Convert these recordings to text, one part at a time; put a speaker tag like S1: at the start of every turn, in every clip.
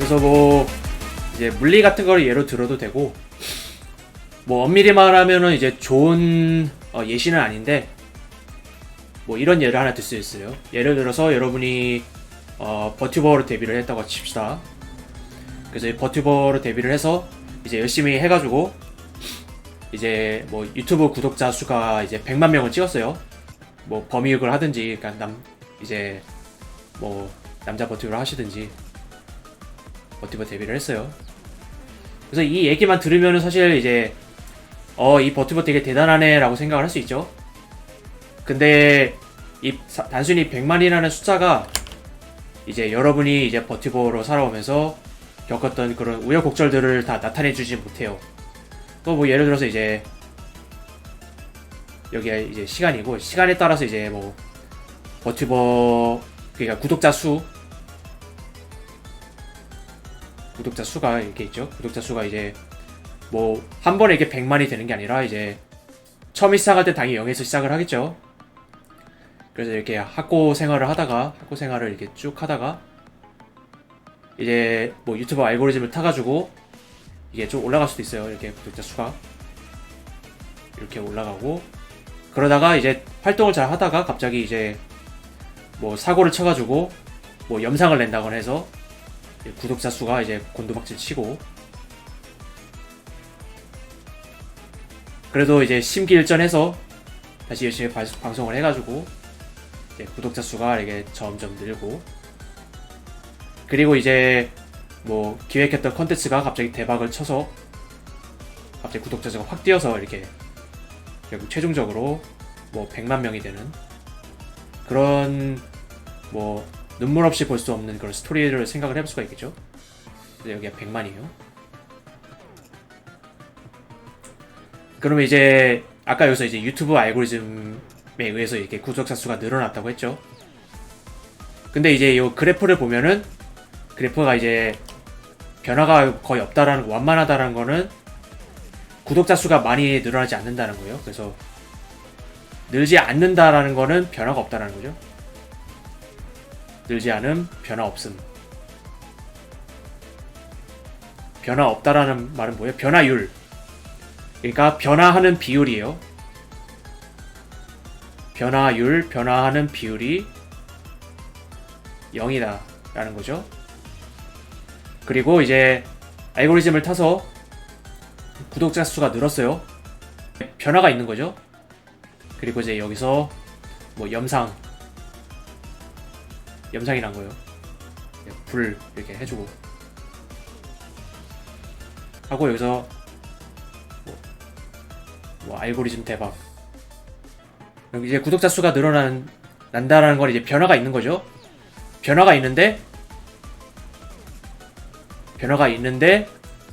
S1: 그래서 뭐 이제 물리 같은 거를 예로 들어도 되고, 뭐 엄밀히 말하면은 이제 좋은 예시는 아닌데, 뭐 이런 예를 하나 들 수 있어요. 예를 들어서 여러분이 버튜버로 데뷔를 했다고 칩시다. 그래서 이 버튜버로 데뷔를 해서 이제 열심히 해가지고 이제 뭐 유튜브 구독자 수가 이제 100만 명을 찍었어요. 뭐 범이익을 하든지, 그러니까 이제 뭐 남자 버튜버를 하시든지 버튜버 데뷔를 했어요. 그래서 이 얘기만 들으면은 사실 이제 이 버튜버 되게 대단하네 라고 생각을 할 수 있죠. 근데 단순히 100만이라는 숫자가 이제 여러분이 이제 버튜버로 살아오면서 겪었던 그런 우여곡절들을 다 나타내주지 못해요. 또 뭐 예를 들어서 이제 여기가 이제 시간이고, 시간에 따라서 이제 뭐 버튜버, 그러니까 구독자 수가 이렇게 있죠. 구독자 수가 이제 뭐 한 번에 이렇게 100만이 되는 게 아니라 이제 처음 시작할 때 당연히 0에서 시작을 하겠죠. 그래서 이렇게 학고 생활을 이렇게 쭉 하다가 이제 뭐 유튜브 알고리즘을 타가지고 이게 좀 올라갈 수도 있어요. 이렇게 구독자 수가 이렇게 올라가고, 그러다가 이제 활동을 잘 하다가 갑자기 이제 뭐 사고를 쳐가지고 뭐 영상을 낸다거나 해서 구독자 수가 이제 곤두박질 치고, 그래도 이제 심기일전해서 다시 열심히 방송을 해가지고 이제 구독자 수가 이게 점점 늘고, 그리고 이제 뭐 기획했던 컨텐츠가 갑자기 대박을 쳐서 갑자기 구독자 수가 확 뛰어서 이렇게 결국 최종적으로 뭐 100만 명이 되는 그런, 뭐 눈물 없이 볼 수 없는 그런 스토리를 생각을 해볼 수가 있겠죠. 근데 여기가 100만이에요. 그러면 이제 아까 여기서 이제 유튜브 알고리즘에 의해서 이렇게 구독자 수가 늘어났다고 했죠. 근데 이제 이 그래프를 보면은, 그래프가 이제 변화가 거의 없다라는 거, 완만하다라는 거는 구독자 수가 많이 늘어나지 않는다는 거예요. 그래서 늘지 않는다라는 거는 변화가 없다라는 거죠. 늘지 않음, 변화 없음. 변화 없다라는 말은 뭐예요? 변화율. 그러니까 변화하는 비율이에요. 변화하는 비율이 0이다 라는 거죠. 그리고 이제 알고리즘을 타서 구독자 수가 늘었어요. 변화가 있는 거죠. 그리고 이제 여기서 뭐 영상이 난 거예요. 불 이렇게 해주고 하고, 여기서 뭐 알고리즘 대박. 여기 이제 구독자 수가 난다라는 건 이제 변화가 있는 거죠. 변화가 있는데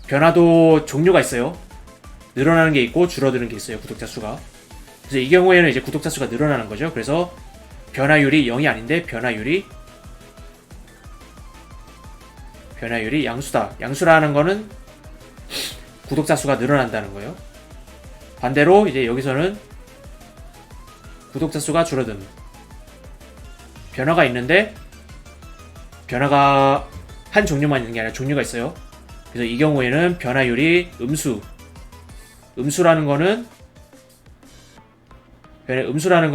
S1: 변화도 종류가 있어요. 늘어나는 게 있고 줄어드는 게 있어요. 구독자 수가. 그래서 이 경우에는 이제 구독자 수가 늘어나는 거죠. 그래서 변화율이 0이 아닌데 변화율이 양수다. 양수라는 거는 구독자 수가 늘어난다는 거예요. 반대로 이제 여기서는 구독자 수가 줄어든, 변화가 있는데 변화가 한 종류만 있는 게 아니라 종류가 있어요. 그래서 이 경우에는 변화율이 음수라는 거는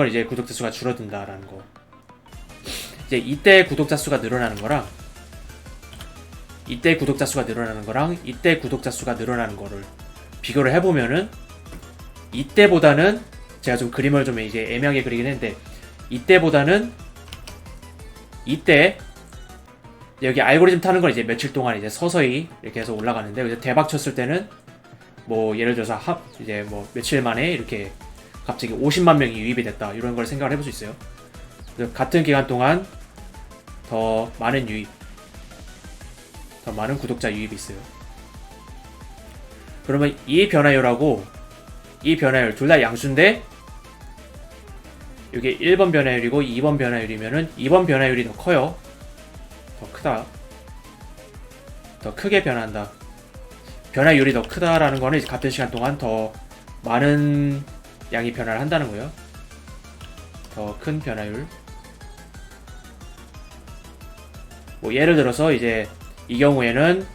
S1: 이제 구독자 수가 줄어든다라는 거. 이제 이때 구독자 수가 늘어나는 거랑 이때 구독자 수가 늘어나는 거를 비교를 해보면은, 이때보다는 제가 좀 그림을 좀 이제 애매하게 그리긴 했는데, 이때 여기 알고리즘 타는 건 이제 며칠 동안 이제 서서히 이렇게 해서 올라가는데, 이제 대박 쳤을 때는 뭐 예를 들어서 이제 뭐 며칠 만에 이렇게 갑자기 50만 명이 유입이 됐다, 이런 걸 생각을 해볼 수 있어요. 같은 기간 동안 더 많은 구독자 유입이 있어요. 그러면 이 변화율하고 이 변화율 둘 다 양수인데, 이게 1번 변화율이고 2번 변화율이면은 2번 변화율이 더 커요. 더 크다. 더 크게 변한다. 변화율이 더 크다라는 거는 이제 같은 시간 동안 더 많은 양이 변화를 한다는 거예요. 더 큰 변화율. 뭐 예를 들어서 이제 이 경우에는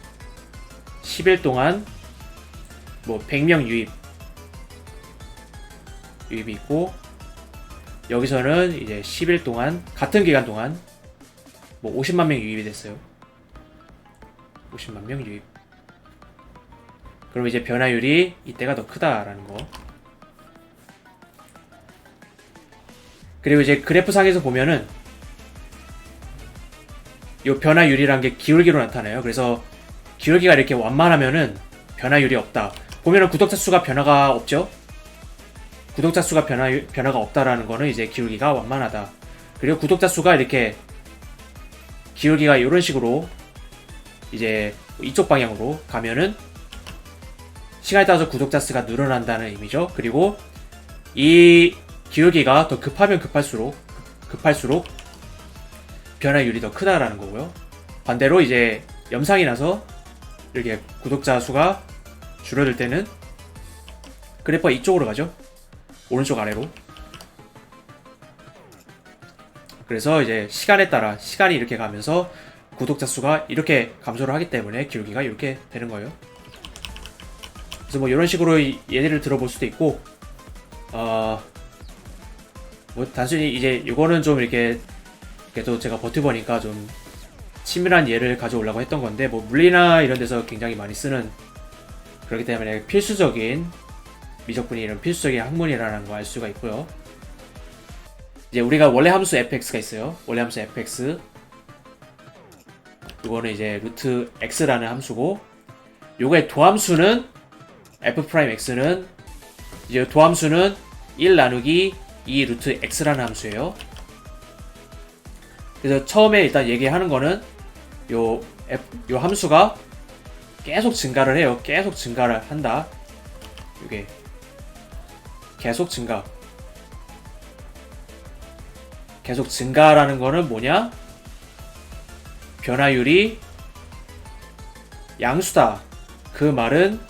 S1: 10일 동안 뭐 100명 유입이 있고, 여기서는 이제 10일 동안 같은 기간 동안 뭐 50만 명 유입이 됐어요. 50만 명 유입. 그럼 이제 변화율이 이때가 더 크다라는 거. 그리고 이제 그래프상에서 보면은 이 변화율이란 게 기울기로 나타나요. 그래서 기울기가 이렇게 완만하면은 변화율이 없다. 보면은 구독자 수가 변화가 없죠. 구독자 수가 변화가 없다라는 거는 이제 기울기가 완만하다. 그리고 구독자 수가 이렇게 기울기가 이런 식으로 이제 이쪽 방향으로 가면은 시간에 따라서 구독자 수가 늘어난다는 의미죠. 그리고 이 기울기가 더 급하면 급할수록 변화율이 더 크다라는 거고요. 반대로 이제 염상이 나서 이렇게 구독자 수가 줄어들 때는 그래프가 이쪽으로 가죠. 오른쪽 아래로. 그래서 이제 시간에 따라 시간이 이렇게 가면서 구독자 수가 이렇게 감소를 하기 때문에 기울기가 이렇게 되는 거예요. 그래서 뭐 이런 식으로 예를 들어볼 수도 있고, 뭐 단순히 이제 이거는 좀 이렇게 그래도 제가 버텨보니까 좀 치밀한 예를 가져오려고 했던 건데, 뭐 물리나 이런 데서 굉장히 많이 쓰는, 그렇기 때문에 필수적인 미적분이 이런 필수적인 학문이라는 거 알 수가 있고요. 이제 우리가 원래 함수 fx가 있어요. 원래 함수 fx. 이거는 이제 루트 x라는 함수고, 요거의 도함수는 f'x는 이제 도함수는 1 나누기 2 루트 x라는 함수예요. 그래서 처음에 일단 얘기하는 거는 요 함수가 계속 증가를 해요. 계속 증가를 한다. 이게 계속 증가. 계속 증가라는 거는 뭐냐? 변화율이 양수다. 그 말은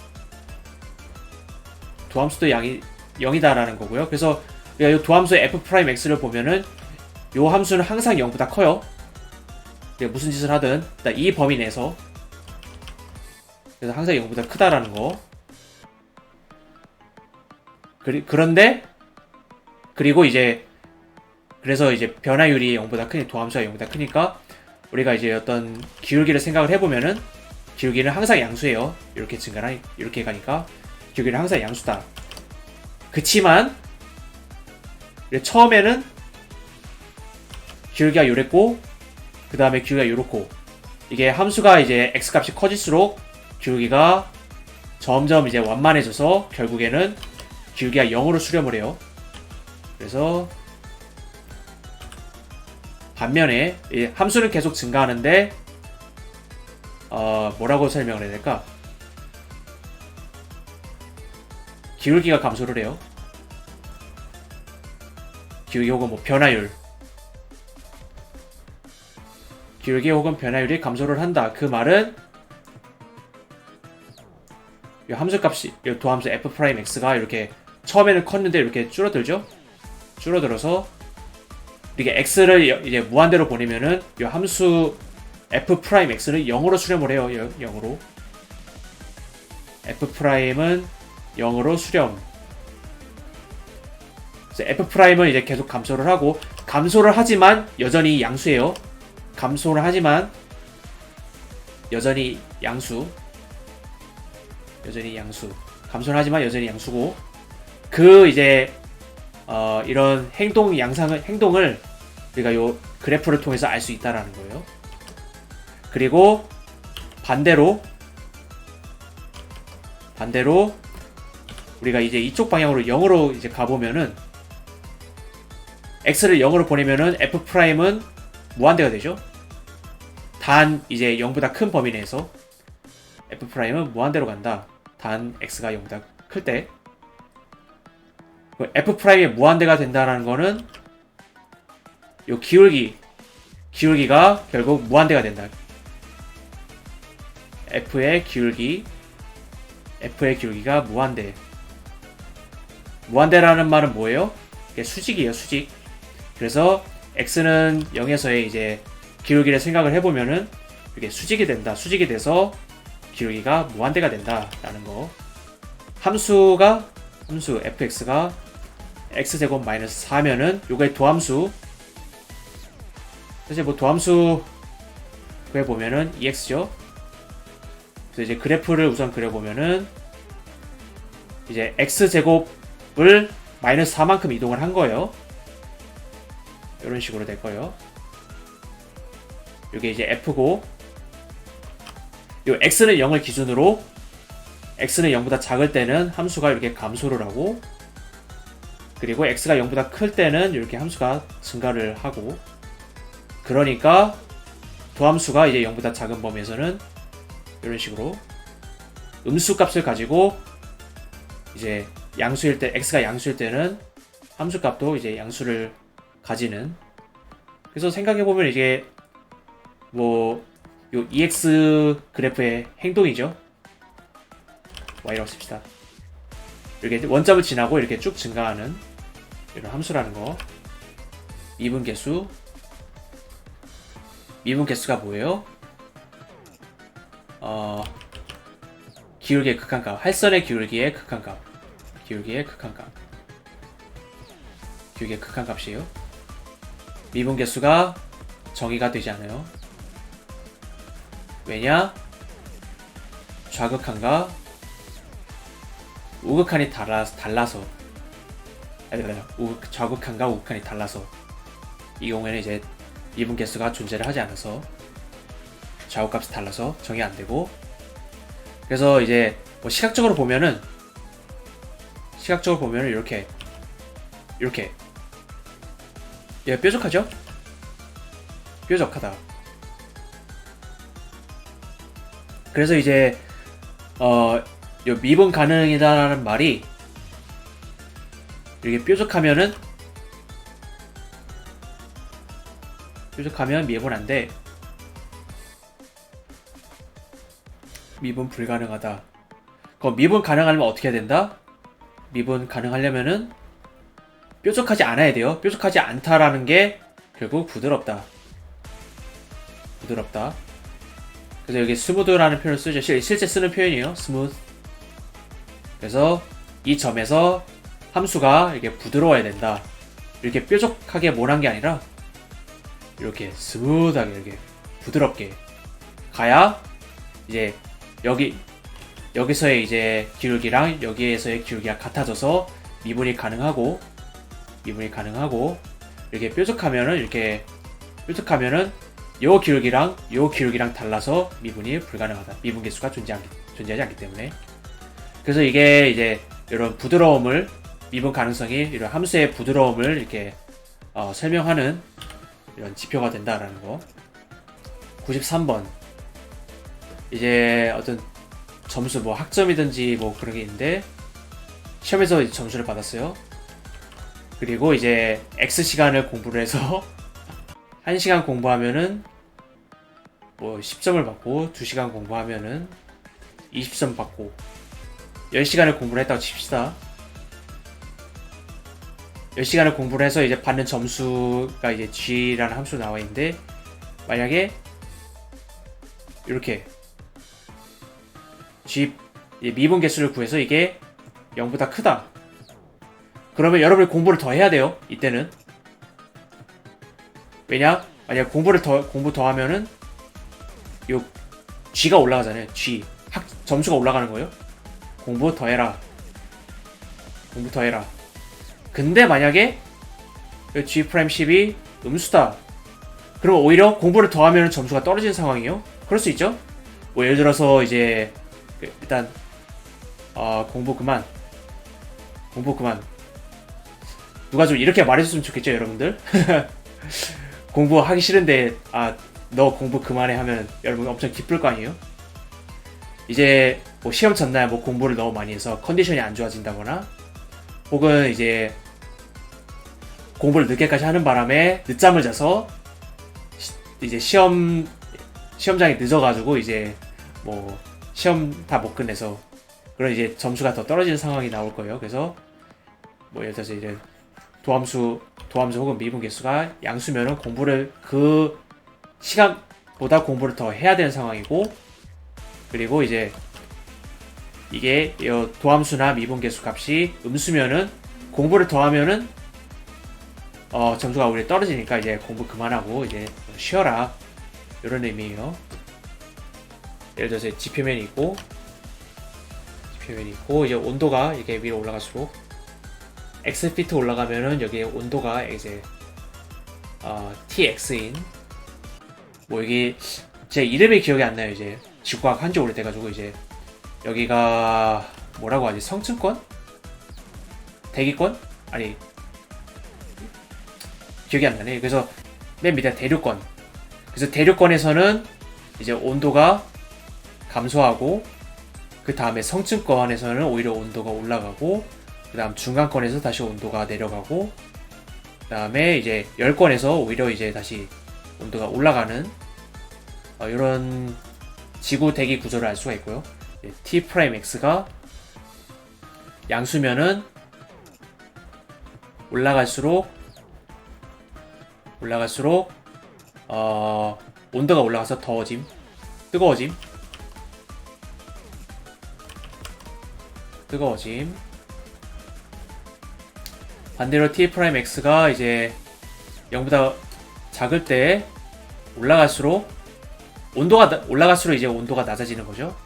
S1: 도함수도 0이다라는 거고요. 그래서 이 도함수 f'x를 보면은 이 함수는 항상 0보다 커요. 무슨 짓을 하든 일단 이 범위 내에서, 그래서 항상 0보다 크다라는 거. 그런데 그리고 이제 그래서 이제 변화율이 0보다 크니 도함수가 0보다 크니까 우리가 이제 어떤 기울기를 생각을 해보면은 기울기는 항상 양수예요. 이렇게 가니까 기울기는 항상 양수다. 그치만 처음에는 기울기가 요랬고 그 다음에 기울기가 요렇고, 이게 함수가 이제 x값이 커질수록 기울기가 점점 이제 완만해져서 결국에는 기울기가 0으로 수렴을 해요. 그래서 반면에 이 함수는 계속 증가하는데 뭐라고 설명을 해야 될까? 기울기가 감소를 해요. 기울기 혹은 뭐 변화율, 기울기 혹은 변화율이 감소를 한다. 그 말은 이 함수값이, 이 도함수 f'x가 이렇게 처음에는 컸는데 이렇게 줄어들죠? 줄어들어서 이게 x를 이제 무한대로 보내면은 이 함수 f'x는 0으로 수렴을 해요. 0으로. f'은 0으로 수렴. 그래서 f'은 이제 계속 감소를 하고, 감소를 하지만 여전히 양수예요. 감소를 하지만 여전히 양수. 감소를 하지만 여전히 양수고, 그 이제 이런 행동을 우리가 요 그래프를 통해서 알 수 있다라는 거예요. 그리고 반대로 우리가 이제 이쪽 방향으로 0으로 이제 가보면은 x를 0으로 보내면은 f'은 무한대가 되죠. 단 이제 0보다 큰 범위 내에서 f'은 무한대로 간다. 단 x가 0보다 클 때. f'이 무한대가 된다는 거는 요 기울기가 결국 무한대가 된다. f의 기울기가 무한대. 무한대라는 말은 뭐예요? 이게 수직이에요, 수직. 그래서 x는 0에서의 이제 기울기를 생각을 해보면은 이게 수직이 된다. 수직이 돼서 기울기가 무한대가 된다 라는 거. 함수 fx가 x제곱 마이너스 4면은 요거의 도함수, 사실 뭐 도함수 그려보면은 ex죠. 그래서 이제 그래프를 우선 그려보면은 이제 x제곱을 마이너스 4만큼 이동을 한 거예요. 이런 식으로 될 거예요. 이게 이제 f고, 요 x는 0을 기준으로, x는 0보다 작을 때는 함수가 이렇게 감소를 하고, 그리고 x가 0보다 클 때는 이렇게 함수가 증가를 하고, 그러니까 도함수가 이제 0보다 작은 범위에서는 이런 식으로 음수 값을 가지고 이제 양수일 때, x가 양수일 때는 함수 값도 이제 양수를 가지는. 그래서 생각해보면 이게 뭐 요 EX 그래프의 행동이죠. Y라고 씁시다. 이렇게 원점을 지나고 이렇게 쭉 증가하는 이런 함수라는 거. 미분계수. 미분계수가 뭐예요? 기울기의 극한값. 활선의 기울기의 극한값. 기울기의 극한값. 기울기의 극한값이에요. 미분계수가 정의가 되지 않아요. 왜냐? 좌극한과 우극한이 달라서 좌극한과 우극한이 달라서 이 경우에는 이제 미분계수가 존재를 하지 않아서 좌우값이 달라서 정의 안 되고, 그래서 이제 뭐 시각적으로 보면은 이렇게 얘 뾰족하죠? 뾰족하다. 그래서 이제 요 미분 가능이다라는 말이 이렇게 뾰족하면 미분 안 돼. 미분 불가능하다. 그럼 미분 가능하려면 어떻게 해야 된다? 미분 가능하려면은 뾰족하지 않아야 돼요. 뾰족하지 않다라는 게 결국 부드럽다. 그래서 여기 스무드라는 표현을 쓰죠. 실제 쓰는 표현이에요. 스무드. 그래서 이 점에서 함수가 이렇게 부드러워야 된다. 이렇게 뾰족하게 모난 게 아니라 이렇게 스무드하게 이렇게 부드럽게 가야 이제 여기서의 이제 기울기랑 여기에서의 기울기가 같아져서 미분이 가능하고 이렇게 뾰족하면은 요 기울기랑 달라서 미분이 불가능하다. 미분 계수가 존재하지 않기 때문에. 그래서 이게 이제 이런 부드러움을, 미분 가능성이 이런 함수의 부드러움을 이렇게 설명하는 이런 지표가 된다라는 거. 93번. 이제 어떤 점수, 뭐 학점이든지 뭐 그런 게 있는데 시험에서 점수를 받았어요. 그리고 이제 X 시간을 공부를 해서 1시간 공부하면은 뭐 10점을 받고, 2시간 공부하면은 20점 받고, 10시간을 공부를 했다고 칩시다. 10시간을 공부를 해서 이제 받는 점수가 이제 G라는 함수로 나와 있는데, 만약에 이렇게 G 미분 개수를 구해서 이게 0보다 크다. 그러면 여러분이 공부를 더 해야 돼요. 이때는. 왜냐? 만약 공부 더 하면은 요 G가 올라가잖아요. G 점수가 올라가는 거예요. 공부 더 해라. 근데 만약에 G'10이 음수다. 그럼 오히려 공부를 더 하면 점수가 떨어지는 상황이에요. 그럴 수 있죠. 뭐 예를 들어서 이제 일단 공부 그만. 누가 좀 이렇게 말해줬으면 좋겠죠, 여러분들. 공부하기 싫은데 너 공부 그만해 하면 여러분 엄청 기쁠 거 아니에요? 이제 뭐 시험 전날 뭐 공부를 너무 많이 해서 컨디션이 안 좋아진다거나, 혹은 이제 공부를 늦게까지 하는 바람에 늦잠을 자서 이제 시험장에 늦어가지고 이제 뭐 시험 다 못 끝내서 그런 이제 점수가 더 떨어지는 상황이 나올 거예요. 그래서 뭐 예를 들어서 이제 도함수 혹은 미분 개수가 양수면은 공부를 그 시간 보다 공부를 더 해야 되는 상황이고, 그리고 이제 이게 도함수나 미분계수 값이 음수면은 공부를 더 하면은 점수가 오히려 떨어지니까 이제 공부 그만하고 이제 쉬어라, 이런 의미예요. 예를 들어서 지표면이 있고 이제 온도가 이게 위로 올라갈수록 X피트 올라가면은 여기에 온도가 이제 TX인, 뭐 여기 제 이름이 기억이 안 나요. 이제 직구학 한지 오래돼가지고 이제 여기가 뭐라고 하지? 성층권? 대기권? 아니 기억이 안 나네. 그래서 맨 밑에 대류권. 그래서 대류권에서는 이제 온도가 감소하고, 그 다음에 성층권에서는 오히려 온도가 올라가고, 그 다음 중간권에서 다시 온도가 내려가고, 그 다음에 이제 열권에서 오히려 이제 다시 온도가 올라가는 이런 지구 대기 구조를 알 수가 있고요. T'X가 양수면은 올라갈수록 온도가 올라가서 더워짐, 뜨거워짐. 반대로 T'X가 이제 0보다 작을 때 올라갈수록 이제 온도가 낮아지는 거죠.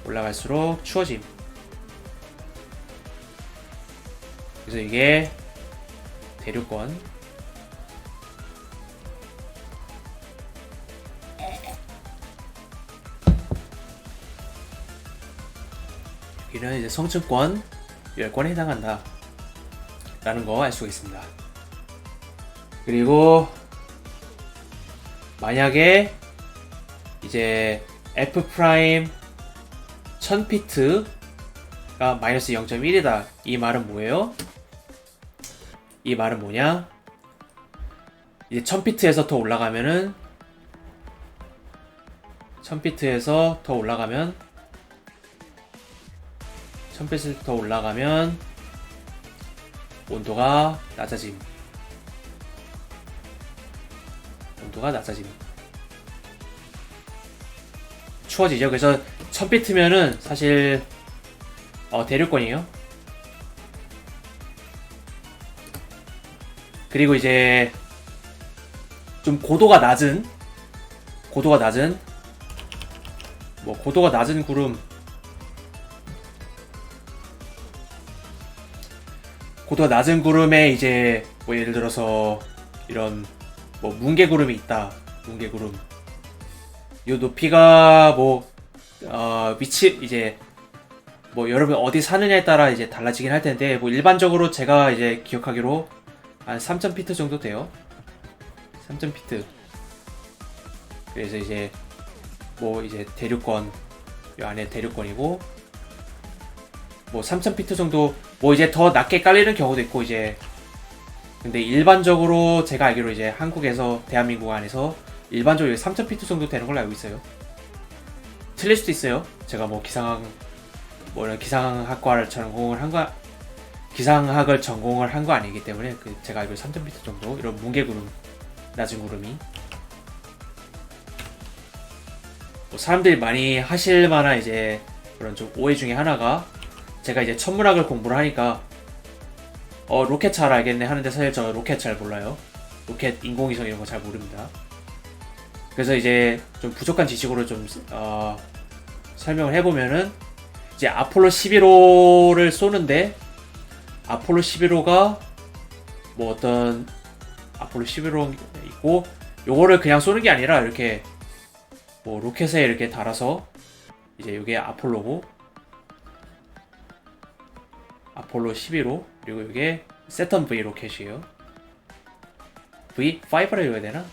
S1: 올라갈수록 추워짐. 그래서 이게 대류권. 여기는 이제 성층권, 열권에 해당한다 라는 거 알 수가 있습니다. 그리고 만약에 이제 F 프라임 1000피트가 마이너스 0.1이다. 이 말은 뭐예요? 이 말은 뭐냐? 이제 1000피트에서 더 올라가면은 1000피트에서 더 올라가면 온도가 낮아짐. 추워지죠. 그래서 1000피트면은 사실 대류권이에요. 그리고 이제 좀 고도가 낮은 구름, 고도가 낮은 구름에 이제 뭐 예를 들어서 이런 뭐 뭉게구름이 있다. 뭉게구름. 이 높이가 위치 이제 뭐 여러분 어디 사느냐에 따라 이제 달라지긴 할 텐데, 뭐 일반적으로 제가 이제 기억하기로 한 3000피트 정도 돼요. 3000피트. 그래서 이제 뭐 이제 대류권, 이 안에 대류권이고, 뭐 3000피트 정도, 뭐 이제 더 낮게 깔리는 경우도 있고, 이제 근데 일반적으로 제가 알기로 이제 한국에서, 대한민국 안에서 일반적으로 3000피트 정도 되는 걸로 알고 있어요. 틀릴 수도 있어요. 제가 뭐 기상학과를 전공을 한 거 아니기 때문에 제가 알기로 3000피트 정도, 이런 뭉게구름, 낮은 구름이 뭐 사람들이 많이 하실 만한 이제 그런 좀 오해 중에 하나가, 제가 이제 천문학을 공부를 하니까 로켓 잘 알겠네 하는데 사실 저 로켓 잘 몰라요. 로켓, 인공위성 이런 거 잘 모릅니다. 그래서 이제 좀 부족한 지식으로 좀 설명을 해보면은, 이제 아폴로 11호를 쏘는데, 아폴로 11호가 뭐 어떤 아폴로 11호 있고, 요거를 그냥 쏘는 게 아니라 이렇게 뭐 로켓에 이렇게 달아서, 이제 요게 아폴로고, 아폴로 11호, 그리고 이게 세턴 V 로켓이에요. V5라 읽어야 되나?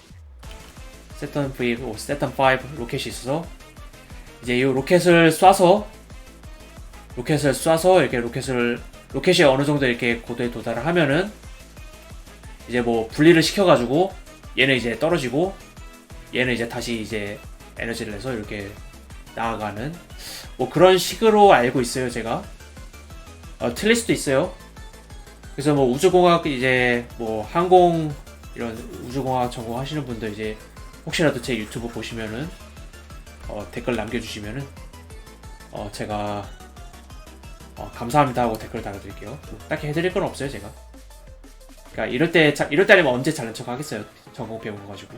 S1: 세턴 V, 세턴 5 로켓이 있어서, 이제 이 로켓을 쏴서 이렇게 로켓이 어느 정도 이렇게 고도에 도달을 하면은, 이제 뭐 분리를 시켜가지고 얘는 이제 떨어지고 얘는 이제 다시 이제 에너지를 내서 이렇게 나아가는 뭐 그런 식으로 알고 있어요, 제가. 틀릴 수도 있어요. 그래서 뭐 우주공학, 이제 뭐 항공 이런 우주공학 전공하시는 분들 이제 혹시라도 제 유튜브 보시면은 댓글 남겨주시면은 제가 감사합니다 하고 댓글 달아드릴게요. 딱히 해드릴 건 없어요 제가. 그러니까 이럴 때 아니면 언제 잘난 척 하겠어요. 전공 배운 거 가지고.